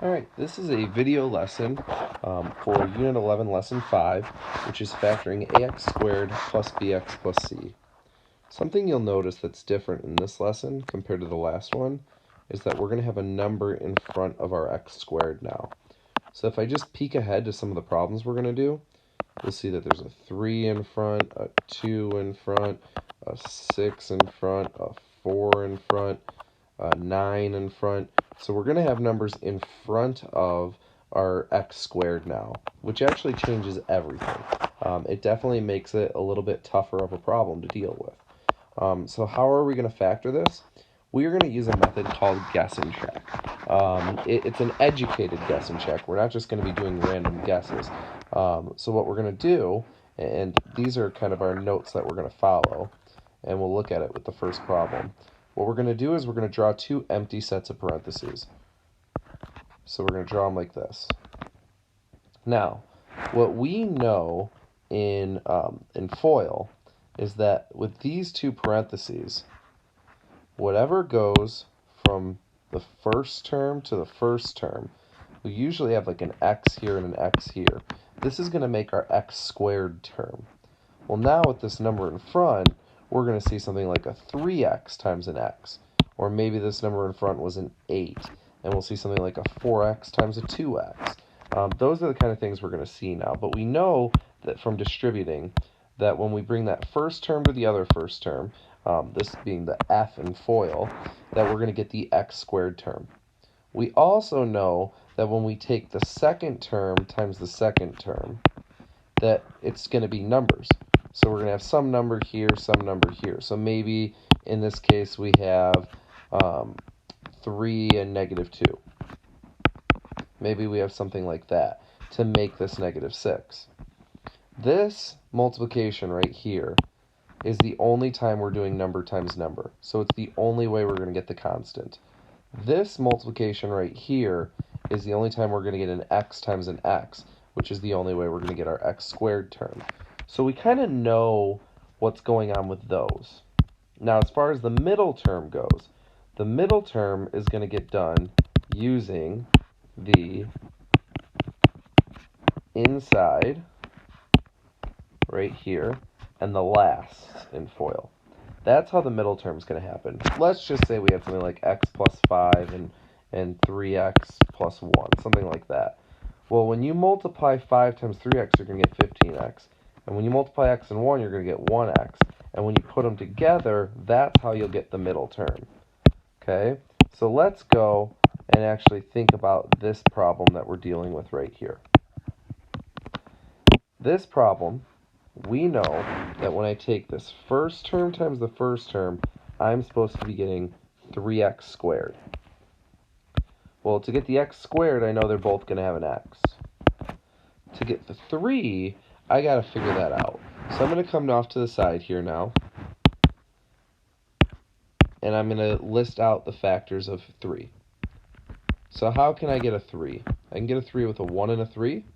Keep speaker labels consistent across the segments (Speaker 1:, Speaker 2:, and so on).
Speaker 1: Alright, this is a video lesson for Unit 11, Lesson 5, which is factoring ax squared plus bx plus c. Something you'll notice that's different in this lesson compared to the last one is that we're going to have a number in front of our x squared now. So if I just peek ahead to some of the problems we're going to do, you'll see that there's a 3 in front, a 2 in front, a 6 in front, a 4 in front, 9 in front. So we're going to have numbers in front of our x squared now, which actually changes everything. It definitely makes it a little bit tougher of a problem to deal with. So how are we going to factor this? We are going to use a method called guess and check. It's an educated guess and check. We're not just going to be doing random guesses. So what we're going to do, and these are kind of our notes that we're going to follow, and we'll look at it with the first problem. What we're going to do is we're going to draw two empty sets of parentheses. So we're going to draw them like this. Now, what we know in FOIL is that with these two parentheses, whatever goes from the first term to the first term, we usually have like an x here and an x here. This is going to make our x squared term. Well, now with this number in front, we're going to see something like a 3x times an x. Or maybe this number in front was an 8, and we'll see something like a 4x times a 2x. Those are the kind of things we're going to see now. But we know that from distributing that when we bring that first term to the other first term, this being the f in FOIL, that we're going to get the x squared term. We also know that when we take the second term times the second term, that it's going to be numbers. So we're going to have some number here, some number here. So maybe in this case we have 3 and -2. Maybe we have something like that to make this -6. This multiplication right here is the only time we're doing number times number. So it's the only way we're going to get the constant. This multiplication right here is the only time we're going to get an x times an x, which is the only way we're going to get our x squared term. So we kind of know what's going on with those. Now, as far as the middle term goes, the middle term is going to get done using the inside right here and the last in FOIL. That's how the middle term is going to happen. Let's just say we have something like x plus 5 and 3x plus 1, something like that. Well, when you multiply 5 times 3x, you're going to get 15x. And when you multiply x and 1, you're going to get 1x. And when you put them together, that's how you'll get the middle term. Okay? So let's go and actually think about this problem that we're dealing with right here. This problem, we know that when I take this first term times the first term, I'm supposed to be getting 3x squared. Well, to get the x squared, I know they're both going to have an x. To get the 3, I got to figure that out. So I'm going to come off to the side here now, and I'm going to list out the factors of 3. So how can I get a 3? I can get a 3 with a 1 and a 3,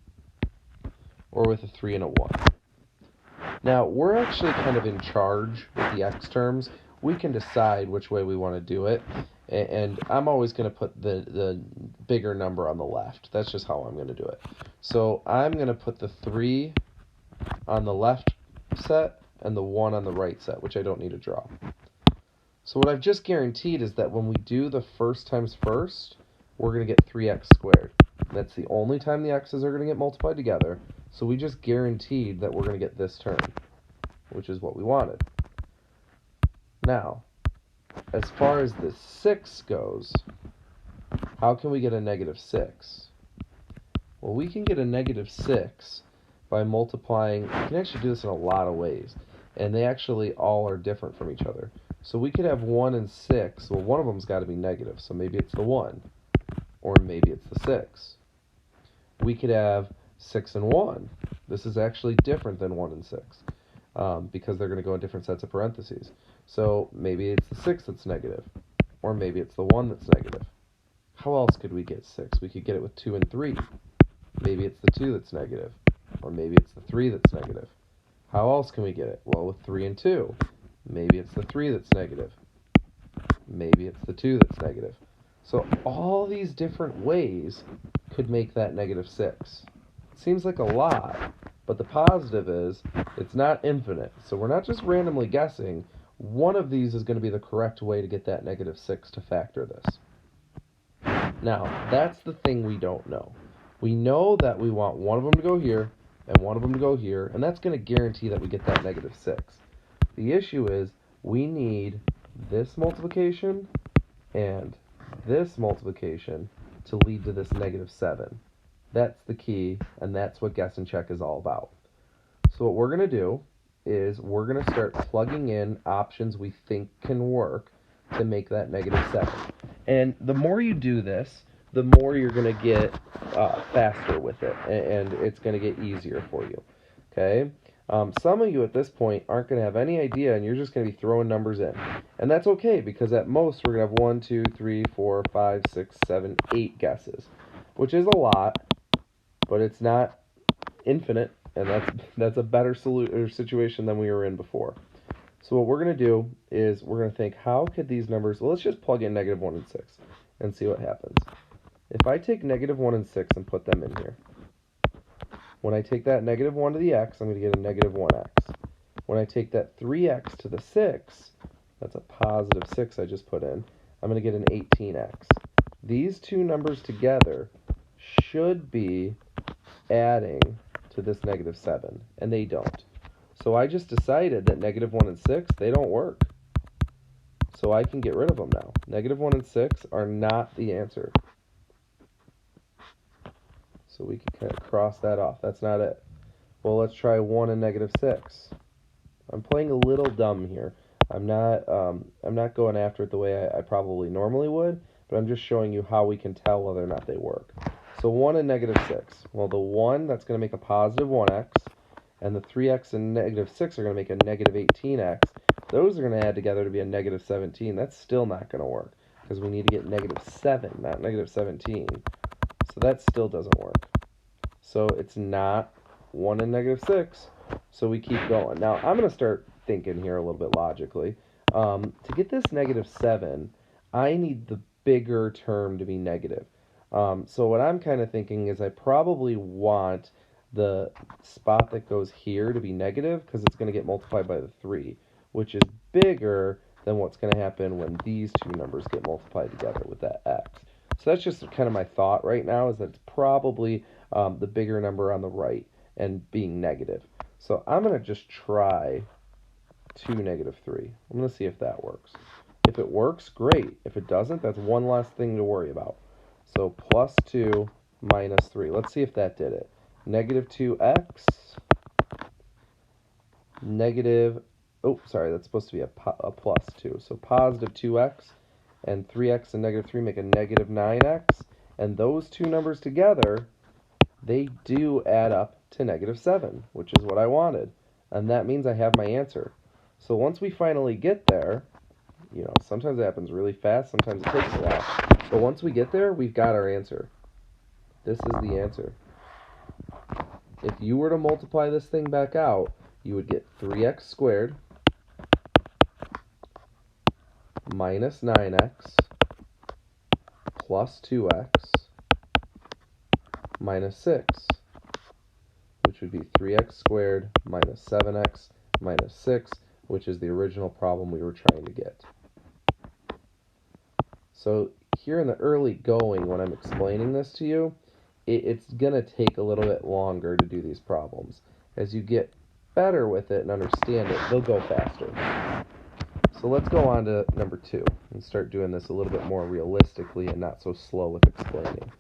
Speaker 1: or with a 3 and a 1. Now, we're actually kind of in charge with the x terms. We can decide which way we want to do it, and I'm always going to put the bigger number on the left. That's just how I'm going to do it. So I'm going to put the 3 on the left set and the 1 on the right set, which I don't need to draw. So what I've just guaranteed is that when we do the first times first, we're going to get 3x squared. That's the only time the x's are going to get multiplied together. So we just guaranteed that we're going to get this term, which is what we wanted. Now, as far as the 6 goes, how can we get a -6? Well, we can get a -6 by multiplying. We can actually do this in a lot of ways, and they actually all are different from each other. So we could have 1 and 6. Well, one of them's got to be negative, so maybe it's the 1, or maybe it's the 6. We could have 6 and 1. This is actually different than 1 and 6 because they're going to go in different sets of parentheses. So maybe it's the 6 that's negative, or maybe it's the 1 that's negative. How else could we get 6? We could get it with 2 and 3. Maybe it's the 2 that's negative, or maybe it's the 3 that's negative. How else can we get it? Well, with 3 and 2. Maybe it's the 3 that's negative. Maybe it's the 2 that's negative. So all these different ways could make that negative 6. It seems like a lot, but the positive is it's not infinite. So we're not just randomly guessing. One of these is going to be the correct way to get that negative 6 to factor this. Now, that's the thing we don't know. We know that we want one of them to go here and one of them to go here, and that's going to guarantee that we get that negative 6. The issue is we need this multiplication and this multiplication to lead to this negative 7. That's the key, and that's what guess and check is all about. So what we're going to do is we're going to start plugging in options we think can work to make that negative 7. And the more you do this, the more you're going to get faster with it, and it's going to get easier for you. Okay? Some of you at this point aren't going to have any idea, and you're just going to be throwing numbers in. And that's okay, because at most we're going to have 1, 2, 3, 4, 5, 6, 7, 8 guesses, which is a lot, but it's not infinite, and that's a better situation than we were in before. So what we're going to do is we're going to think, how could these numbers, well, let's just plug in negative 1 and 6 and see what happens. If I take negative 1 and 6 and put them in here, when I take that negative 1 to the x, I'm going to get a negative 1x. When I take that 3x to the 6, that's a positive 6 I just put in, I'm going to get an 18x. These two numbers together should be adding to this negative 7, and they don't. So I just decided that negative 1 and 6, they don't work. So I can get rid of them now. Negative 1 and 6 are not the answer. So we can kind of cross that off. That's not it. Well, let's try 1 and negative 6. I'm playing a little dumb here. I'm not going after it the way I probably normally would, but I'm just showing you how we can tell whether or not they work. So 1 and negative 6. Well, the 1, that's going to make a positive 1x, and the 3x and negative 6 are going to make a negative 18x. Those are going to add together to be a negative 17. That's still not going to work, because we need to get negative 7, not negative 17. So that still doesn't work. So it's not 1 and negative 6, so we keep going. Now, I'm going to start thinking here a little bit logically. To get this negative 7, I need the bigger term to be negative. So what I'm kind of thinking is I probably want the spot that goes here to be negative, because it's going to get multiplied by the 3, which is bigger than what's going to happen when these two numbers get multiplied together with that x. So that's just kind of my thought right now, is that it's probably the bigger number on the right and being negative. So I'm going to just try 2 negative 3. I'm going to see if that works. If it works, great. If it doesn't, that's one less thing to worry about. So plus 2 minus 3. Let's see if that did it. Negative 2x, negative, oh, sorry, that's supposed to be a plus 2. So positive 2x and 3x and negative 3 make a negative 9x. And those two numbers together, they do add up to negative 7, which is what I wanted. And that means I have my answer. So once we finally get there, you know, sometimes it happens really fast, sometimes it takes a while. But once we get there, we've got our answer. This is the answer. If you were to multiply this thing back out, you would get 3x squared minus 9x plus 2x minus 6, which would be 3x squared minus 7x minus 6, which is the original problem we were trying to get. So here in the early going, when I'm explaining this to you, it's going to take a little bit longer to do these problems. As you get better with it and understand it, they'll go faster. So let's go on to number 2 and start doing this a little bit more realistically and not so slow with explaining.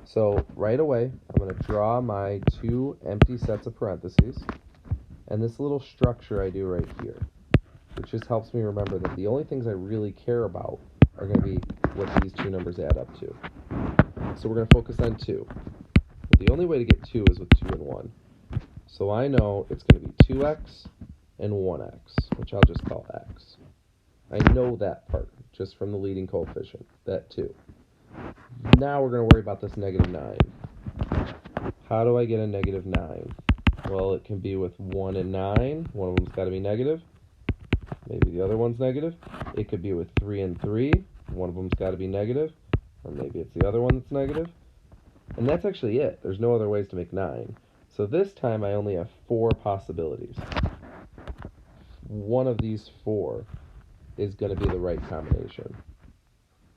Speaker 1: So right away, I'm going to draw my 2 empty sets of parentheses and this little structure I do right here, which just helps me remember that the only things I really care about are going to be what these two numbers add up to. So we're going to focus on 2. Well, the only way to get 2 is with 2 and 1. So I know it's going to be 2x and 1x, which I'll just call x. I know that part just from the leading coefficient, that 2. Now we're going to worry about this negative 9. How do I get a negative 9? Well, it can be with 1 and 9. One of them's got to be negative. Maybe the other one's negative. It could be with 3 and 3. One of them's got to be negative, or maybe it's the other one that's negative. And that's actually it. There's no other ways to make 9. So this time I only have 4 possibilities. One of these 4 is going to be the right combination.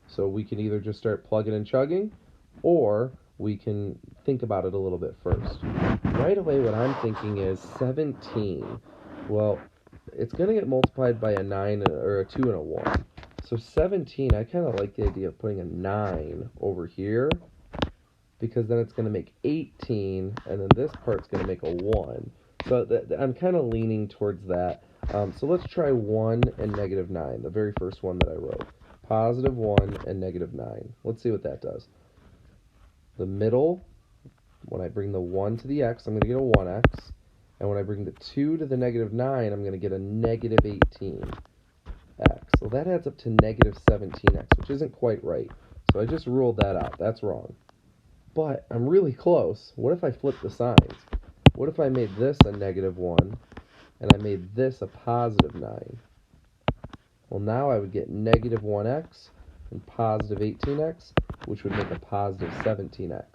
Speaker 1: So we can either just start plugging and chugging, or we can think about it a little bit first. Right away, what I'm thinking is 17. Well, it's going to get multiplied by a 9 or a 2 and a 1. So 17, I kind of like the idea of putting a 9 over here, because then it's going to make 18, and then this part's going to make a 1. So I'm kind of leaning towards that. So let's try 1 and negative 9, the very first one that I wrote. Positive 1 and negative 9. Let's see what that does. The middle, when I bring the 1 to the x, I'm going to get a 1x. And when I bring the 2 to the negative 9, I'm going to get a negative 18x. So that adds up to negative 17x, which isn't quite right. So I just ruled that out. That's wrong. But I'm really close. What if I flip the signs? What if I made this a negative 1 and I made this a positive 9? Well, now I would get negative 1x and positive 18x, which would make a positive 17x.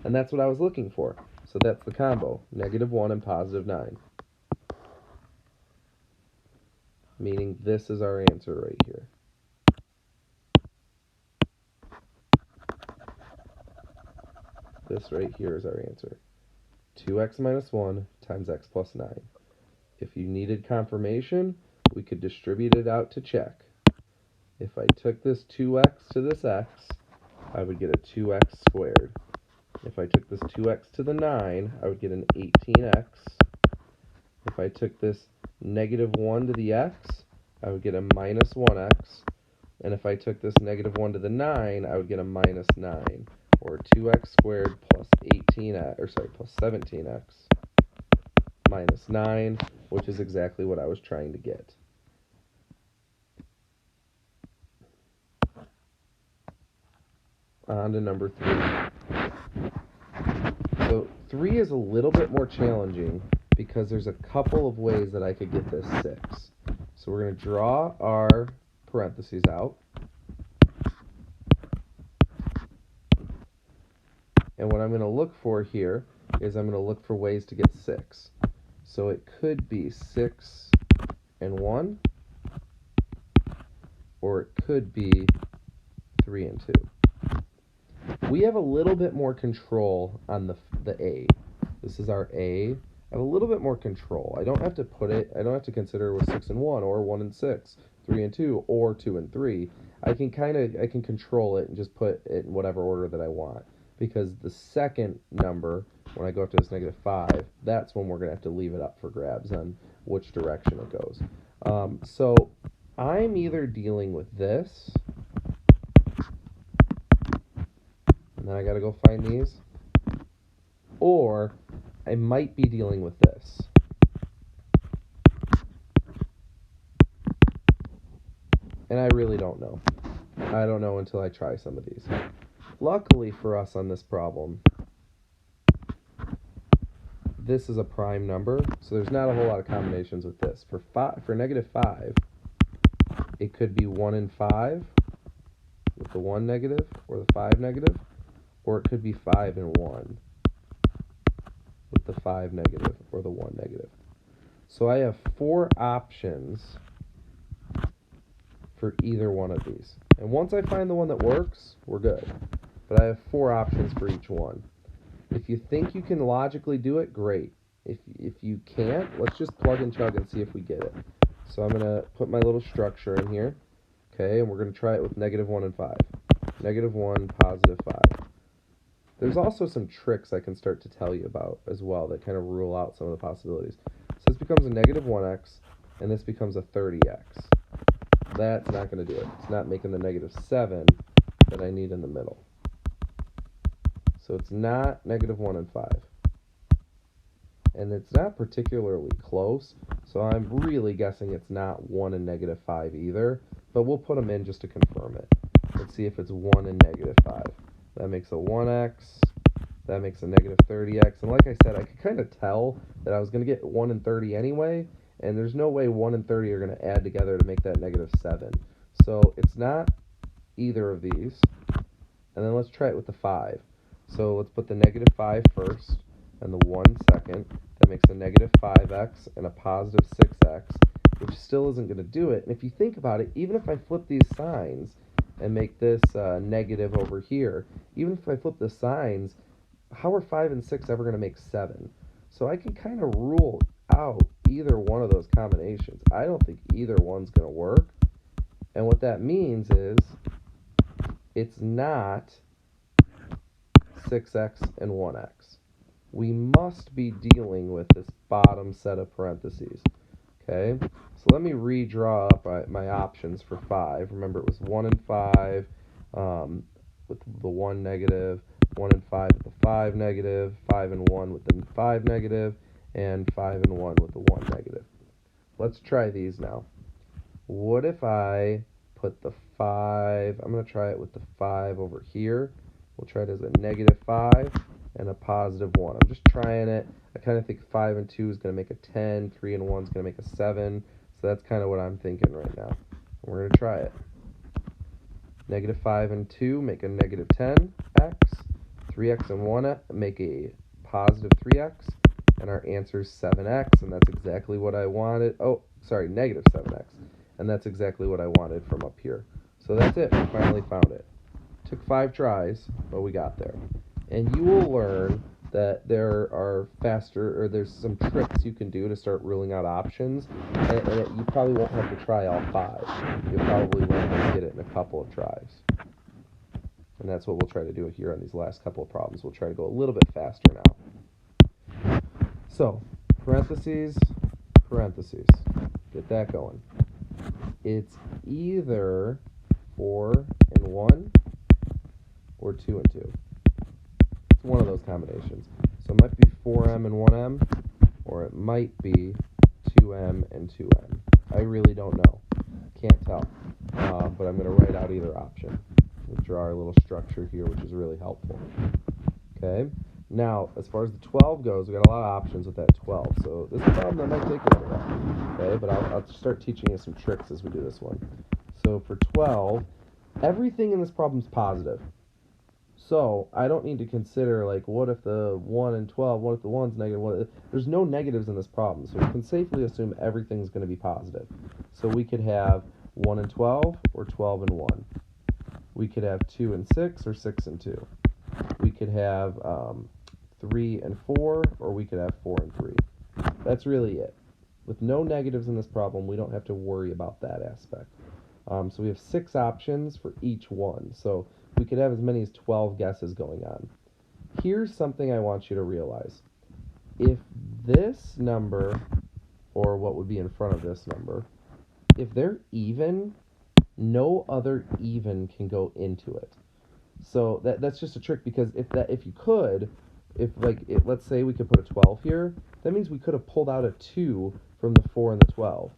Speaker 1: And that's what I was looking for. So that's the combo, negative 1 and positive 9. Meaning this is our answer right here. This right here is our answer. 2x minus 1 times x plus 9. If you needed confirmation, we could distribute it out to check. If I took this 2x to this x, I would get a 2x squared. If I took this 2x to the 9, I would get an 18x. If I took this negative 1 to the x, I would get a minus 1x. And if I took this negative 1 to the 9, I would get a minus 9. Or 2x squared plus 17x minus 9, which is exactly what I was trying to get. On to number 3. So 3 is a little bit more challenging because there's a couple of ways that I could get this 6. So we're going to draw our parentheses out. And what I'm going to look for here is I'm going to look for ways to get 6. So it could be 6 and 1, or it could be 3 and 2. We have a little bit more control on the A. This is our A. I have a little bit more control. I don't have to consider it with 6 and 1, or 1 and 6, 3 and 2, or 2 and 3. I can control it and just put it in whatever order that I want. Because the second number, when I go up to this negative 5, that's when we're going to have to leave it up for grabs on which direction it goes. So I'm either dealing with this, and then I got to go find these, or I might be dealing with this. And I really don't know. I don't know until I try some of these. Luckily for us on this problem, this is a prime number, so there's not a whole lot of combinations with this. For negative 5, it could be 1 and 5 with the 1 negative, or the 5 negative, or it could be 5 and 1 with the 5 negative, or the 1 negative. So I have 4 options for either one of these. And once I find the one that works, we're good. But I have 4 options for each one. If you think you can logically do it, great. If you can't, let's just plug and chug and see if we get it. So I'm going to put my little structure in here. Okay, and we're going to try it with negative 1 and 5. Negative 1, positive 5. There's also some tricks I can start to tell you about as well that kind of rule out some of the possibilities. So this becomes a negative 1x, and this becomes a 30x. That's not going to do it. It's not making the negative 7 that I need in the middle. So it's not negative 1 and 5. And it's not particularly close, so I'm really guessing it's not 1 and negative 5 either, but we'll put them in just to confirm it. Let's see if it's 1 and negative 5. That makes a 1x, that makes a negative 30x, and like I said, I could kind of tell that I was going to get 1 and 30 anyway, and there's no way 1 and 30 are going to add together to make that negative 7. So it's not either of these. And then let's try it with the 5. So let's put the negative 5 first and the 1 second. That makes a negative 5x and a positive 6x, which still isn't going to do it. And if you think about it, even if I flip these signs and make this negative over here, even if I flip the signs, how are 5 and 6 ever going to make 7? So I can kind of rule out either one of those combinations. I don't think either one's going to work. And what that means is it's not 6x and 1x. We must be dealing with this bottom set of parentheses. Okay, so let me redraw up my options for 5. Remember, it was 1 and 5 with the 1 negative, 1 and 5 with the 5 negative, 5 and 1 with the 5 negative, and 5 and 1 with the 1 negative. Let's try these now. What if I put the 5, I'm going to try it with the 5 over here. We'll try it as a negative 5 and a positive 1. I'm just trying it. I kind of think 5 and 2 is going to make a 10, 3 and 1 is going to make a 7. So that's kind of what I'm thinking right now. We're going to try it. Negative 5 and 2 make a negative 10x. 3x and 1 make a positive 3x. And our answer is 7x, and that's exactly what I wanted. Oh, sorry, negative 7x. And that's exactly what I wanted from up here. So that's it. We finally found it. Took 5 tries, but we got there. And you will learn that there's some tricks you can do to start ruling out options, and you probably won't have to try all 5. You'll probably learn how to get it in a couple of tries. And that's what we'll try to do here on these last couple of problems. We'll try to go a little bit faster now. So, parentheses, parentheses. Get that going. It's either 4 and 1 or 2 and 2. It's one of those combinations. So it might be 4m and 1m, or it might be 2m and 2m. I really don't know. Can't tell. But I'm going to write out either option. We'll draw our little structure here, which is really helpful. Okay. Now, as far as the 12 goes, we've got a lot of options with that 12. So this is a problem that might take a little while. Okay, but I'll start teaching you some tricks as we do this one. So for 12, everything in this problem is positive. So I don't need to consider, like, what if the 1 and 12, what if the 1's negative? There's no negatives in this problem, so we can safely assume everything's going to be positive. So we could have 1 and 12 or 12 and 1. We could have 2 and 6 or 6 and 2. We could have 3 and 4, or we could have 4 and 3. That's really it. With no negatives in this problem, we don't have to worry about that aspect. So we have 6 options for each one. So we could have as many as 12 guesses going on. Here's something I want you to realize. If this number, or what would be in front of this number, if they're even, no other even can go into it. So that's just a trick, because let's say we could put a 12 here, that means we could have pulled out a 2 from the 4 and the 12.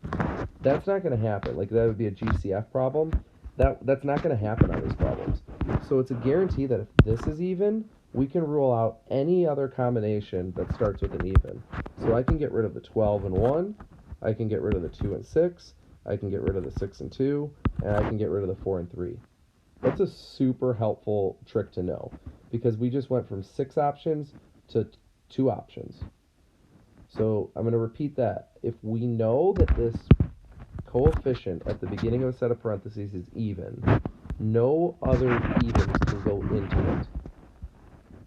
Speaker 1: That's not going to happen. Like, that would be a GCF problem. That's not going to happen on these problems. So it's a guarantee that if this is even, we can rule out any other combination that starts with an even. So I can get rid of the 12 and 1, I can get rid of the 2 and 6, I can get rid of the 6 and 2, and I can get rid of the 4 and 3. That's a super helpful trick to know, because we just went from 6 options to 2 options. So I'm going to repeat that. If we know that this coefficient at the beginning of a set of parentheses is even, no other evens can go into it.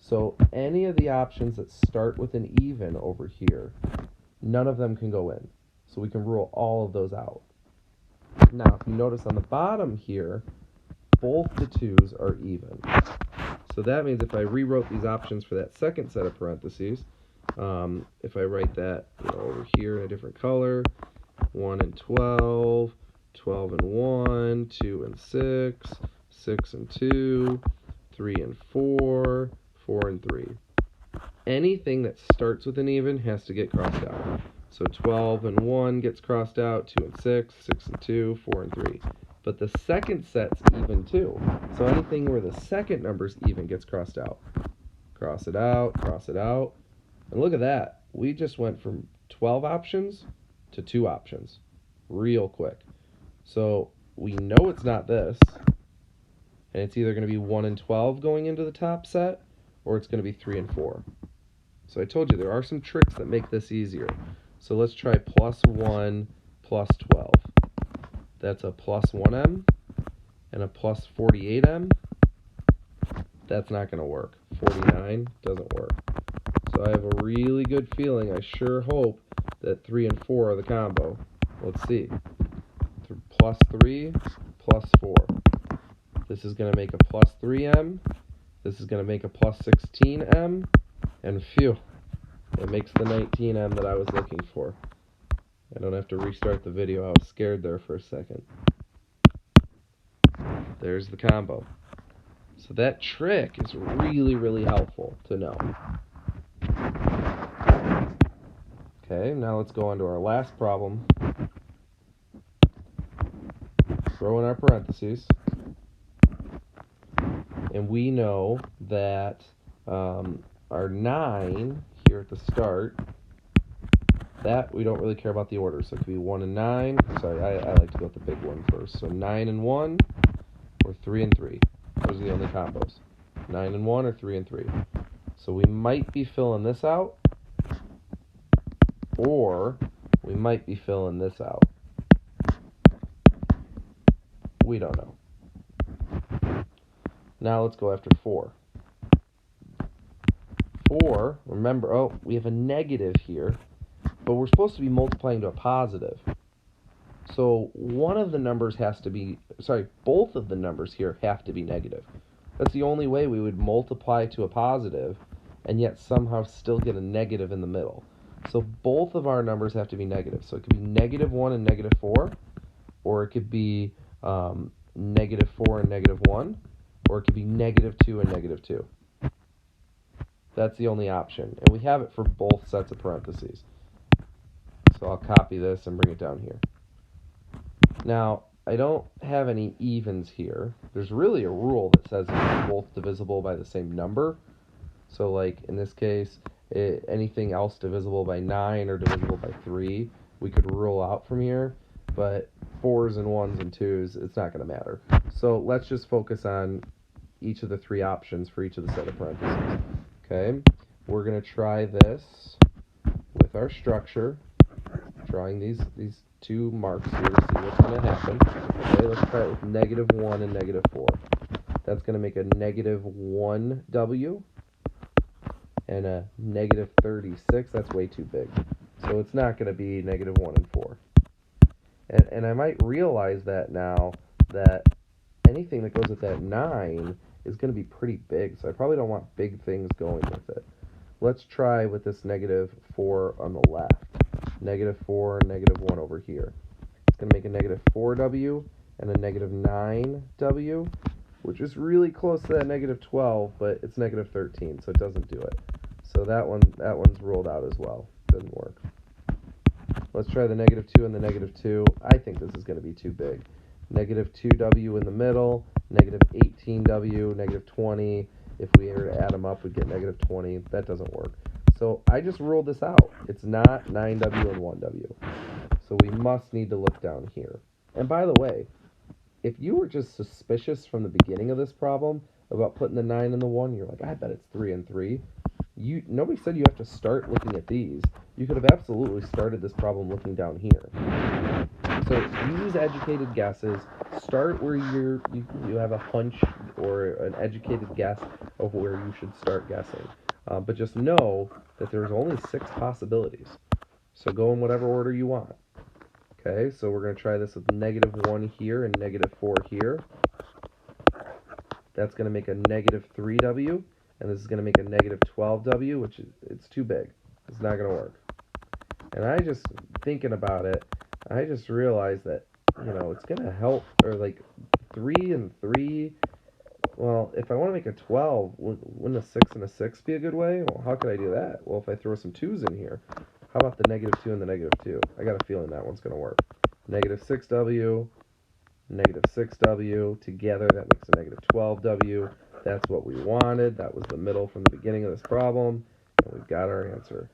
Speaker 1: So any of the options that start with an even over here, none of them can go in. So we can rule all of those out. Now, if you notice on the bottom here, both the 2's are even. So that means if I rewrote these options for that second set of parentheses, if I write that over here in a different color, 1 and 12, 12 and 1, 2 and 6, 6 and 2, 3 and 4, 4 and 3. Anything that starts with an even has to get crossed out. So 12 and 1 gets crossed out, 2 and 6, 6 and 2, 4 and 3. But the second set's even too. So anything where the second number's even gets crossed out. Cross it out, cross it out. And look at that. We just went from 12 options to 2 options real quick. So we know it's not this. And it's either going to be 1 and 12 going into the top set, or it's going to be 3 and 4. So I told you there are some tricks that make this easier. So let's try plus 1 plus 12. That's a plus 1m and a plus 48m. That's not going to work. 49 doesn't work. So I have a really good feeling, I sure hope, that 3 and 4 are the combo. Let's see. Plus 3, plus 4. This is going to make a plus 3m. This is going to make a plus 16m. And phew, it makes the 19m that I was looking for. I don't have to restart the video. I was scared there for a second. There's the combo. So that trick is really, really helpful to know. Okay, now let's go on to our last problem. Throw in our parentheses. And we know that our 9 here at the start, that we don't really care about the order. So it could be 1 and 9. Sorry, I like to go with the big one first. So 9 and 1 or 3 and 3. Those are the only combos. 9 and 1 or 3 and 3. So we might be filling this out, or we might be filling this out. We don't know. Now let's go after 4. 4, remember, we have a negative here, but we're supposed to be multiplying to a positive. So one of the numbers has to be, both of the numbers here have to be negative. That's the only way we would multiply to a positive and yet somehow still get a negative in the middle. So both of our numbers have to be negative. So it could be negative 1 and negative 4, or it could be negative 4 and negative 1, or it could be negative 2 and negative 2. That's the only option. And we have it for both sets of parentheses. So I'll copy this and bring it down here. Now, I don't have any evens here. There's really a rule that says it's both divisible by the same number. So like in this case, anything else divisible by 9 or divisible by 3, we could rule out from here. But 4s and 1s and 2s, it's not going to matter. So let's just focus on each of the 3 options for each of the set of parentheses. Okay, we're going to try this with our structure, drawing these 2 marks here to see what's going to happen. Okay, let's try it with negative 1 and negative 4. That's going to make a negative 1w and a negative 36. That's way too big. So it's not going to be negative 1 and 4. And I might realize that now that anything that goes with that 9 is going to be pretty big, so I probably don't want big things going with it. Let's try with this negative 4 on the left. Negative 4 and negative 1 over here. It's going to make a negative 4w and a negative 9w, which is really close to that negative 12, but it's negative 13, so it doesn't do it. So that one's ruled out as well. Doesn't work. Let's try the negative 2 and the negative 2. I think this is going to be too big. Negative 2w in the middle, negative 18w, negative 20. If we were to add them up, we'd get negative 20. That doesn't work. So I just ruled this out. It's not 9w and 1w. So we must need to look down here. And by the way, if you were just suspicious from the beginning of this problem about putting the 9 and the 1, you're like, I bet it's 3 and 3. Nobody said you have to start looking at these. You could have absolutely started this problem looking down here. So use educated guesses. Start where you have a hunch or an educated guess of where you should start guessing. But just know that there's only 6 possibilities. So go in whatever order you want. Okay, so we're going to try this with negative 1 here and negative 4 here. That's going to make a negative 3w, and this is going to make a negative 12w, which it's too big. It's not going to work. And I just, thinking about it, I just realized that, it's going to help, or like 3 and 3, well, if I want to make a 12, wouldn't a 6 and a 6 be a good way? Well, how could I do that? Well, if I throw some 2's in here, how about the negative 2 and the negative 2? I got a feeling that one's going to work. Negative 6w, negative 6w, together that makes a negative 12w. That's what we wanted. That was the middle from the beginning of this problem, and we've got our answer.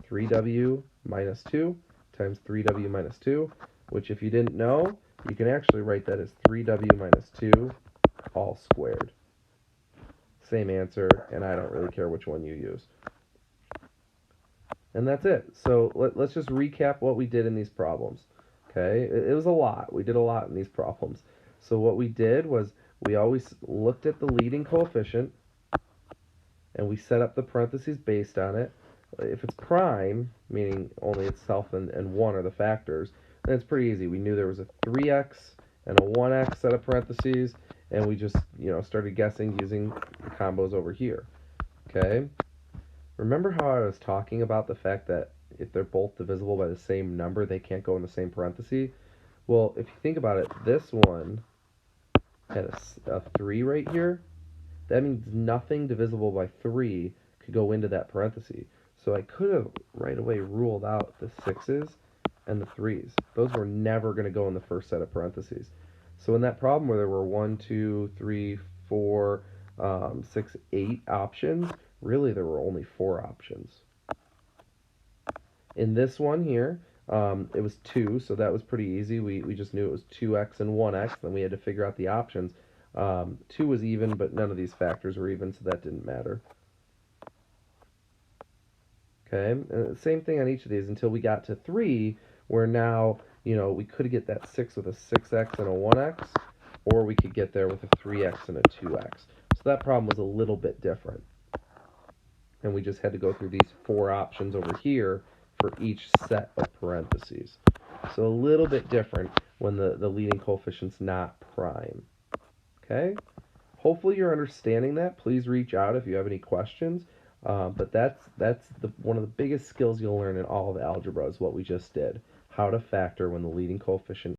Speaker 1: 3w minus 2 times 3w minus 2, which if you didn't know, you can actually write that as 3w minus 2 all squared. Same answer, and I don't really care which one you use. And that's it. So let's just recap what we did in these problems. Okay, it was a lot. We did a lot in these problems. So what we did was we always looked at the leading coefficient, and we set up the parentheses based on it. If it's prime, meaning only itself and 1 are the factors, then it's pretty easy. We knew there was a 3x and a 1x set of parentheses, and we just, started guessing using the combos over here. Okay? Remember how I was talking about the fact that if they're both divisible by the same number, they can't go in the same parenthesis? Well, if you think about it, this one had a 3 right here. That means nothing divisible by 3 could go into that parenthesis. So I could have right away ruled out the 6's and the 3's. Those were never going to go in the first set of parentheses. So in that problem where there were 1, 2, 3, 4, 6, 8 options, really there were only 4 options. In this one here, it was 2, so that was pretty easy. We just knew it was 2x and 1x, then we had to figure out the options. 2 was even, but none of these factors were even, so that didn't matter. Okay, same thing on each of these until we got to 3, where now, we could get that 6 with a 6x and a 1x, or we could get there with a 3x and a 2x. So that problem was a little bit different. And we just had to go through these 4 options over here for each set of parentheses. So a little bit different when the leading coefficient's not prime. Okay? Hopefully you're understanding that. Please reach out if you have any questions. But that's one of the biggest skills you'll learn in all of algebra is what we just did. How to factor when the leading coefficient